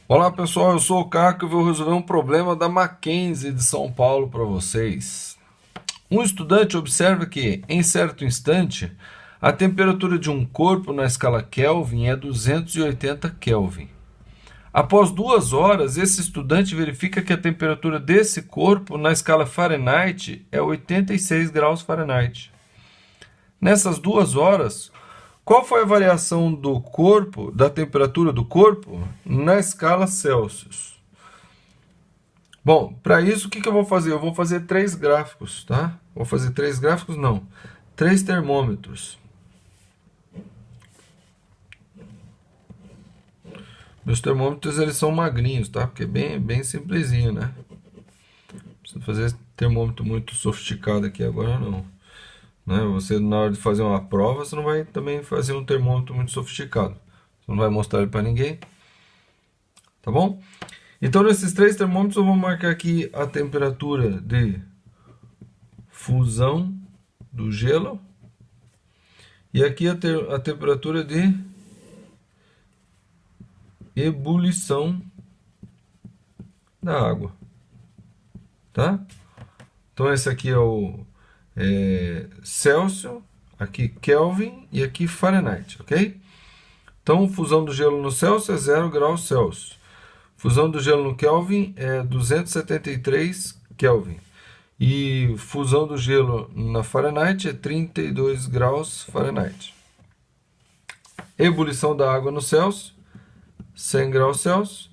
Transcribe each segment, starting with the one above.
Olá pessoal, eu sou o Caco e vou resolver um problema da Mackenzie de São Paulo para vocês. Um estudante observa que, em certo instante, a temperatura de um corpo na escala Kelvin é 280 Kelvin. Após 2 horas, esse estudante verifica que a temperatura desse corpo na escala Fahrenheit é 86 graus Fahrenheit. Nessas 2 horas, qual foi a variação do corpo, da temperatura do corpo, na escala Celsius? Bom, para isso, o que eu vou fazer? Eu vou fazer três gráficos, tá? Vou fazer três gráficos, não. Três termômetros. Meus termômetros, eles são magrinhos, tá? Porque é bem simplesinho, né? Não precisa fazer termômetro muito sofisticado aqui agora, não. Né? Você, na hora de fazer uma prova, você não vai também fazer um termômetro muito sofisticado. Você não vai mostrar ele para ninguém, tá bom? Então, nesses três termômetros, eu vou marcar aqui a temperatura de fusão do gelo e aqui a temperatura de ebulição da água, tá? Então, esse aqui é o Celsius, aqui Kelvin e aqui Fahrenheit, ok? Então, fusão do gelo no Celsius é 0 graus Celsius. Fusão do gelo no Kelvin é 273 Kelvin. E fusão do gelo na Fahrenheit é 32 graus Fahrenheit. Ebulição da água no Celsius, 100 graus Celsius.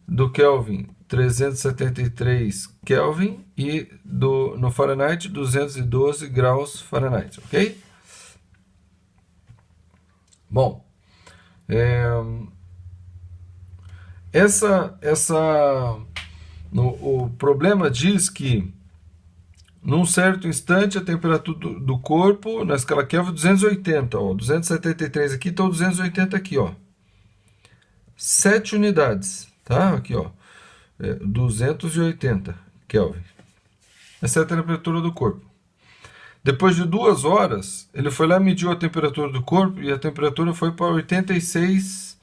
Do Kelvin, 373 Kelvin. E no Fahrenheit, 212 graus Fahrenheit, ok? Bom, o problema diz que num certo instante a temperatura do corpo na escala Kelvin é 280, ó, 273 aqui, então 280 aqui, ó. 7 unidades, tá? Aqui, ó. 280 Kelvin. Essa é a temperatura do corpo. Depois de 2 horas, ele foi lá e mediu a temperatura do corpo e a temperatura foi para 86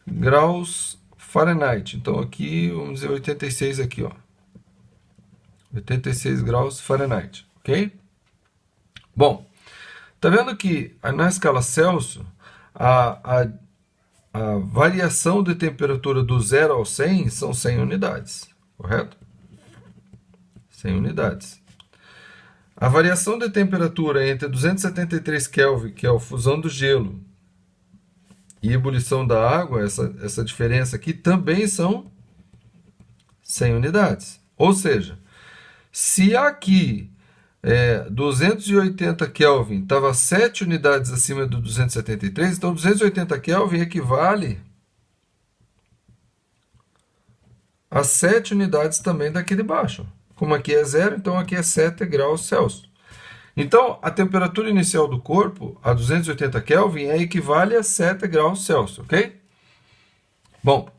graus Fahrenheit. Então aqui, vamos dizer 86 aqui, ó. 86 graus Fahrenheit, ok? Bom, tá vendo que na escala Celsius, a variação de temperatura do 0 ao 100 são 100 unidades, correto? 100 unidades. A variação de temperatura entre 273 Kelvin, que é a fusão do gelo, e ebulição da água, essa diferença aqui, também são 100 unidades. Ou seja, se aqui 280 Kelvin estava 7 unidades acima do 273, então 280 Kelvin equivale a 7 unidades também daqui de baixo. Como aqui é 0, então aqui é 7 graus Celsius. Então, a temperatura inicial do corpo, a 280 Kelvin, equivale a 7 graus Celsius, ok? Bom,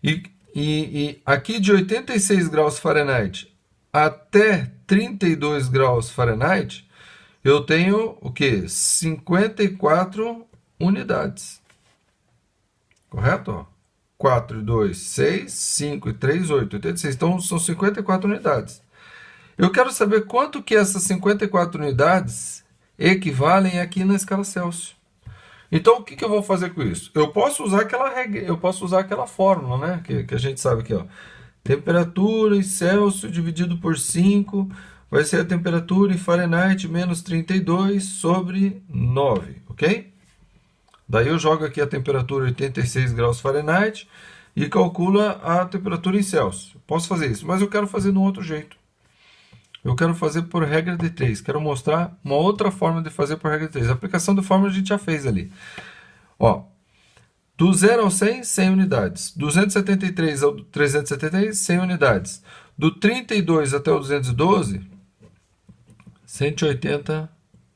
e aqui de 86 graus Fahrenheit até 32 graus Fahrenheit, eu tenho o que? 54 unidades. Correto? Ó. 4 e 2, 6, 5 e 3, 8, 86. Então, são 54 unidades. Eu quero saber quanto que essas 54 unidades equivalem aqui na escala Celsius. Então, o que eu vou fazer com isso? Eu posso usar aquela regra, eu posso usar aquela fórmula, né? Que a gente sabe aqui, ó. Temperatura em Celsius dividido por 5 vai ser a temperatura em Fahrenheit menos 32 sobre 9, ok? Daí eu jogo aqui a temperatura 86 graus Fahrenheit e calcula a temperatura em Celsius. Posso fazer isso, mas eu quero fazer de um outro jeito. Eu quero fazer por regra de 3. Quero mostrar uma outra forma de fazer por regra de 3. A aplicação de fórmula a gente já fez ali. Ó, do 0 ao 100, 100 unidades. 273 ao 373, 100 unidades. Do 32 até o 212, 180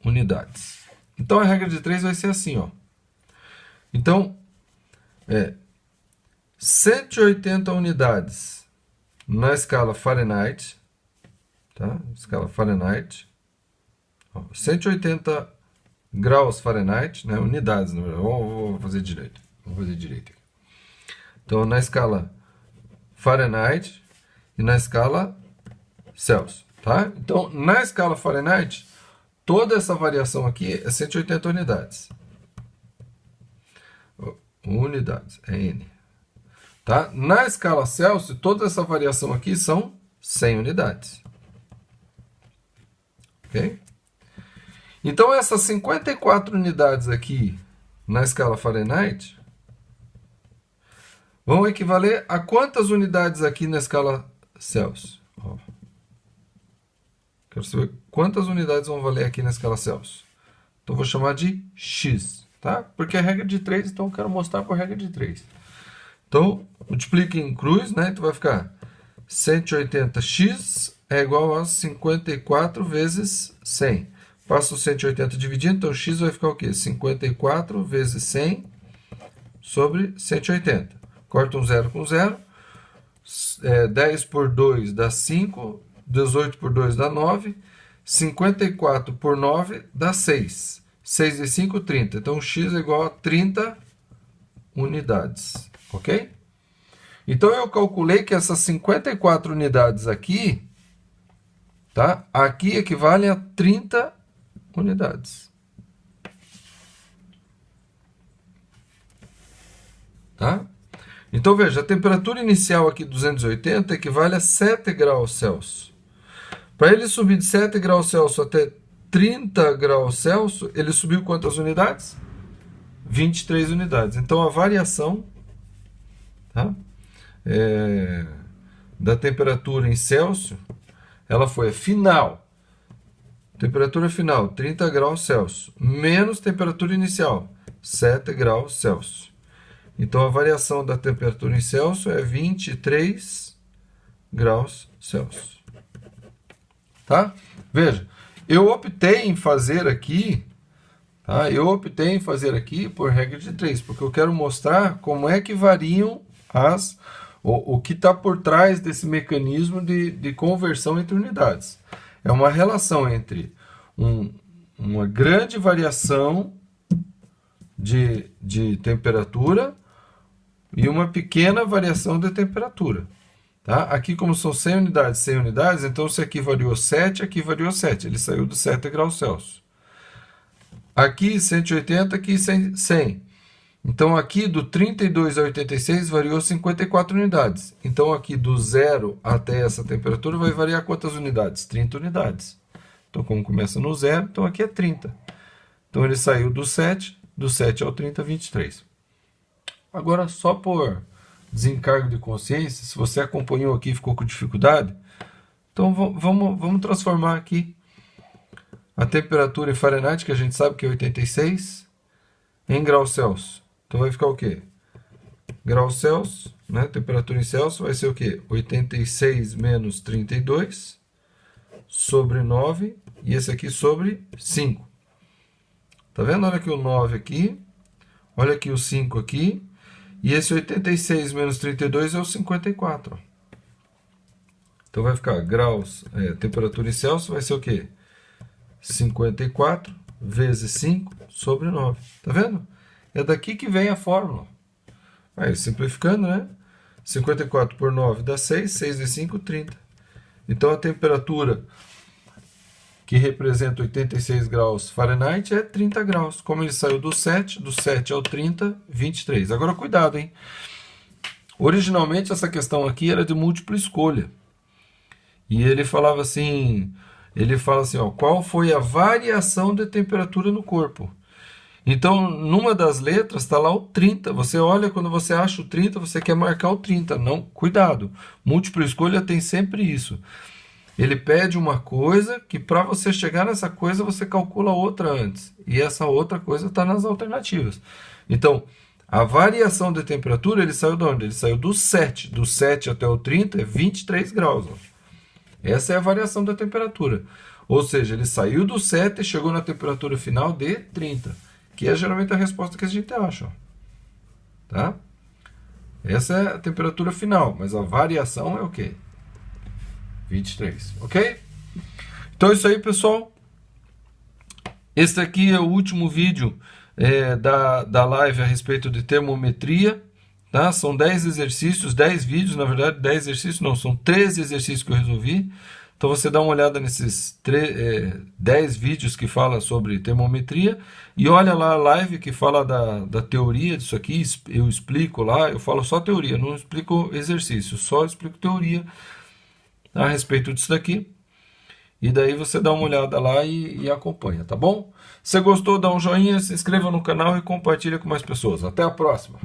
unidades. Então a regra de 3 vai ser assim, ó. Então, 180 unidades na escala Fahrenheit, tá? Escala Fahrenheit. Ó, 180 graus Fahrenheit, né? Unidades, vou fazer direito. Vamos fazer direito. Então, na escala Fahrenheit e na escala Celsius, tá? Então, na escala Fahrenheit, toda essa variação aqui é 180 unidades. Unidades, é N. Tá? Na escala Celsius, toda essa variação aqui são 100 unidades. Ok? Então, essas 54 unidades aqui na escala Fahrenheit vão equivaler a quantas unidades aqui na escala Celsius? Ó. Quero saber quantas unidades vão valer aqui na escala Celsius. Então, vou chamar de X, tá? Porque é regra de 3, então eu quero mostrar por regra de 3. Então, multiplica em cruz, né? Então, vai ficar 180x é igual a 54 vezes 100. Passa o 180 dividindo, então x vai ficar o quê? 54 vezes 100 sobre 180. Corta um zero com zero. 10 por 2 dá 5. 18 por 2 dá 9. 54 por 9 dá 6. 6 e 5, 30. Então, x é igual a 30 unidades. Ok? Então, eu calculei que essas 54 unidades aqui, tá? Aqui equivalem a 30 unidades. Tá? Então, veja, a temperatura inicial aqui, 280, equivale a 7 graus Celsius. Para ele subir de 7 graus Celsius até 30 graus Celsius, ele subiu quantas unidades? 23 unidades. Então, a variação, tá? Da temperatura em Celsius, ela foi a final. Temperatura final, 30 graus Celsius, menos temperatura inicial, 7 graus Celsius. Então, a variação da temperatura em Celsius é 23 graus Celsius. Tá? Veja, eu optei em fazer aqui, tá? Por regra de 3, porque eu quero mostrar como é que variam o que está por trás desse mecanismo de conversão entre unidades. É uma relação entre uma grande variação de temperatura e uma pequena variação de temperatura. Tá? Aqui, como são 100 unidades, então se aqui variou 7, aqui variou 7. Ele saiu dos 7 graus Celsius. Aqui 180, aqui 100. Então, aqui do 32 a 86 variou 54 unidades. Então, aqui do 0 até essa temperatura vai variar quantas unidades? 30 unidades. Então, como começa no 0, então aqui é 30. Então, ele saiu do 7 ao 30, 23. Agora, só por desencargo de consciência, se você acompanhou aqui e ficou com dificuldade, então vamos transformar aqui a temperatura em Fahrenheit, que a gente sabe que é 86, em graus Celsius. Então vai ficar o quê? Graus Celsius, né? Temperatura em Celsius vai ser o quê? 86 menos 32 sobre 9 e esse aqui sobre 5. Tá vendo? Olha aqui o 9 aqui, olha aqui o 5 aqui, e esse 86 menos 32 é o 54. Então vai ficar temperatura em Celsius vai ser o quê? 54 vezes 5 sobre 9. Tá vendo? É daqui que vem a fórmula. Aí, simplificando, né? 54 por 9 dá 6, 6 e 5, 30. Então, a temperatura que representa 86 graus Fahrenheit é 30 graus. Como ele saiu do 7 ao 30, 23. Agora, cuidado, hein? Originalmente, essa questão aqui era de múltipla escolha. E ele fala assim, ó, qual foi a variação de temperatura no corpo? Então, numa das letras está lá o 30. Você olha, quando você acha o 30, você quer marcar o 30. Não, cuidado. Múltipla escolha tem sempre isso. Ele pede uma coisa que para você chegar nessa coisa, você calcula outra antes. E essa outra coisa está nas alternativas. Então, a variação de temperatura, ele saiu de onde? Ele saiu do 7. Do 7 até o 30 é 23 graus. Ó. Essa é a variação da temperatura. Ou seja, ele saiu do 7 e chegou na temperatura final de 30. Que é geralmente a resposta que a gente acha. Ó. Tá? Essa é a temperatura final, mas a variação é o quê? 23, ok? Então é isso aí, pessoal. Este aqui é o último vídeo da live a respeito de termometria. tá? São 10 exercícios, 10 vídeos, na verdade, 10 exercícios não, são 13 exercícios que eu resolvi. Então você dá uma olhada nesses 10 vídeos que fala sobre termometria e olha lá a live que fala da teoria disso aqui, eu explico lá, eu falo só teoria, não explico exercício, só explico teoria a respeito disso daqui. E daí você dá uma olhada lá e acompanha, tá bom? Se você gostou, dá um joinha, se inscreva no canal e compartilha com mais pessoas. Até a próxima!